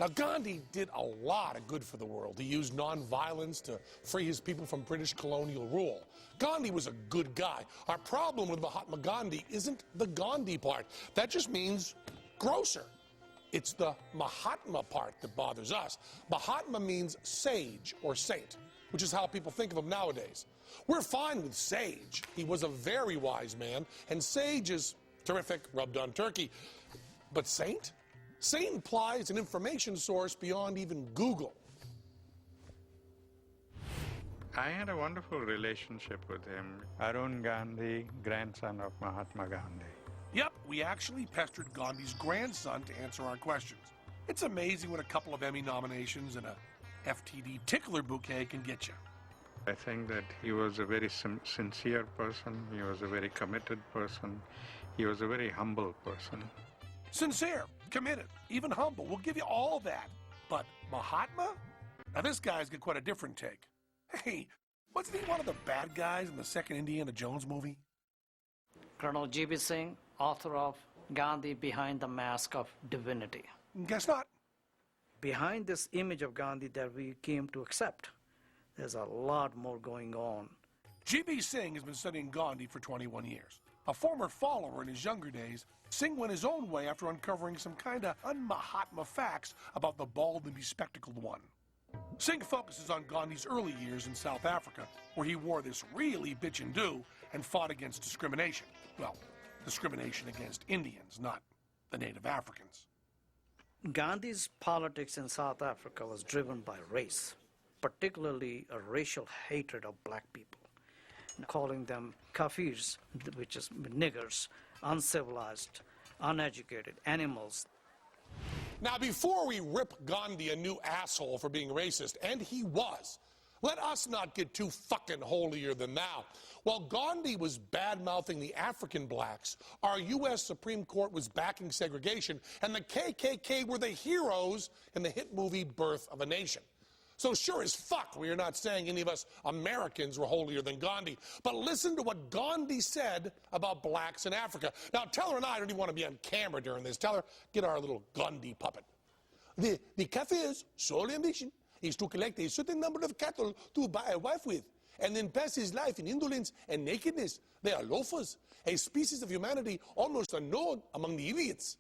Now, Gandhi did a lot of good for the world. He used nonviolence to free his people from British colonial rule. Gandhi was a good guy. Our problem with Mahatma Gandhi isn't the Gandhi part. That just means grosser. It's the Mahatma part that bothers us. Mahatma means sage or saint, which is how people think of him nowadays. We're fine with sage. He was a very wise man, and sage is terrific, rubbed on turkey. But saint? Saint implies an information source beyond even Google. I had a wonderful relationship with him. Arun Gandhi, grandson of Mahatma Gandhi. Yep, we actually pestered Gandhi's grandson to answer our questions. It's amazing what a couple of Emmy nominations and a FTD tickler bouquet can get you. I think that he was a very sincere person. He was a very committed person. He was a very humble person. Sincere, committed, even humble. We'll give you all that. But Mahatma? Now this guy's got quite a different take. Hey, wasn't he one of the bad guys in the second Indiana Jones movie? Colonel G.B Singh, author of Gandhi Behind the Mask of Divinity. Guess not. Behind this image of Gandhi that we came to accept, there's a lot more going on. G.B Singh has been studying Gandhi for 21 years. A former follower in his younger days, Singh went his own way after uncovering some kind of un-Mahatma facts about the bald and bespectacled one. Singh focuses on Gandhi's early years in South Africa, where he wore this really bitchin' and fought against discrimination. Well, discrimination against Indians, not the native Africans. Gandhi's politics in South Africa was driven by race, particularly a racial hatred of black people, calling them kafirs, which is niggers, uncivilized, uneducated, animals. Now, before we rip Gandhi a new asshole for being racist, and he was, let us not get too fucking holier than thou. While Gandhi was bad-mouthing the African blacks, our U.S. Supreme Court was backing segregation, and the KKK were the heroes in the hit movie Birth of a Nation. So sure as fuck, we are not saying any of us Americans were holier than Gandhi. But listen to what Gandhi said about blacks in Africa. Now, Teller and I don't even want to be on camera during this. Teller, get our little Gandhi puppet. The Kafir's sole ambition is to collect a certain number of cattle to buy a wife with, and then pass his life in indolence and nakedness. They are loafers, a species of humanity almost unknown among the idiots.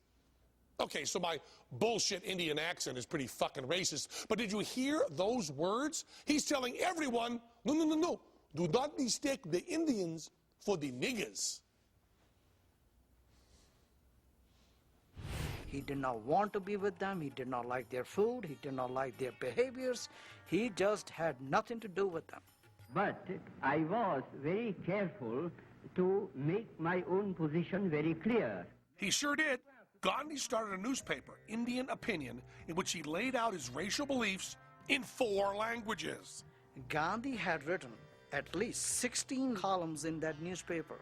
Okay, so my bullshit Indian accent is pretty fucking racist, but did you hear those words? He's telling everyone, no, do not mistake the Indians for the niggers. He did not want to be with them. He did not like their food. He did not like their behaviors. He just had nothing to do with them. But I was very careful to make my own position very clear. He sure did. Gandhi started a newspaper, Indian Opinion, in which he laid out his racial beliefs in 4 languages. Gandhi had written at least 16 columns in that newspaper,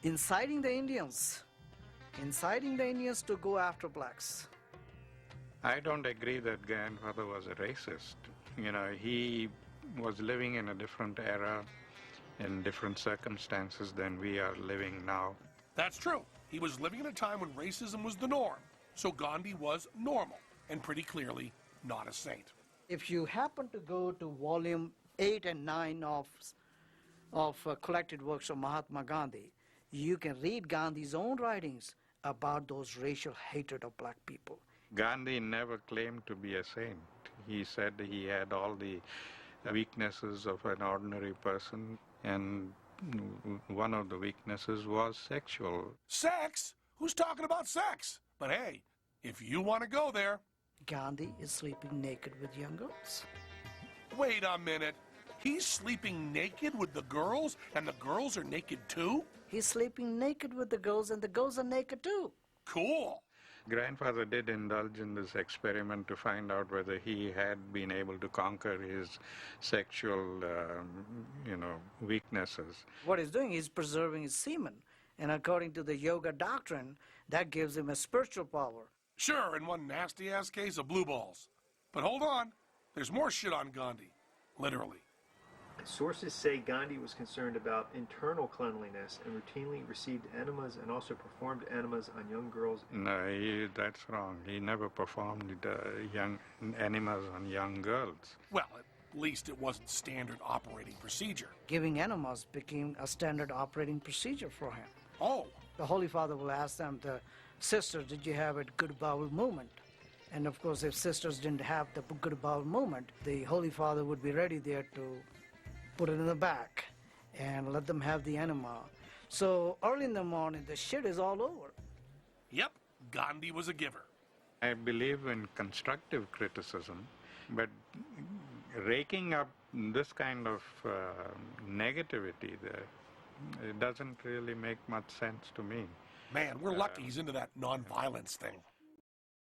inciting the Indians to go after blacks. I don't agree that grandfather was a racist. You know, he was living in a different era, in different circumstances than we are living now. That's true. He was living in a time when racism was the norm, so Gandhi was normal and pretty clearly not a saint. If you happen to go to volume 8 and 9 of collected works of Mahatma Gandhi, you can read Gandhi's own writings about those racial hatred of black people. Gandhi never claimed to be a saint. He said he had all the weaknesses of an ordinary person, and one of the weaknesses was sexual. Sex? Who's talking about sex? But hey, if you want to go there... Gandhi is sleeping naked with young girls. Wait a minute. He's sleeping naked with the girls, and the girls are naked too? He's sleeping naked with the girls, and the girls are naked too. Cool. Grandfather did indulge in this experiment to find out whether he had been able to conquer his sexual, weaknesses. What he's doing is preserving his semen. And according to the yoga doctrine, that gives him a spiritual power. Sure, in one nasty-ass case of blue balls. But hold on. There's more shit on Gandhi. Literally. Sources say Gandhi was concerned about internal cleanliness and routinely received enemas and also performed enemas on young girls. No, that's wrong. He never performed young enemas on young girls. Well, at least it wasn't standard operating procedure. Giving enemas became a standard operating procedure for him. Oh, The Holy Father will ask them, the sisters, did you have a good bowel movement? And of course, if sisters didn't have the good bowel movement, the Holy Father would be ready there to put it in the back and let them have the enema. So early in the morning, the shit is all over. yep, Gandhi was a giver. I believe in constructive criticism, but raking up this kind of negativity there, it doesn't really make much sense to me. Man, we're lucky he's into that nonviolence thing.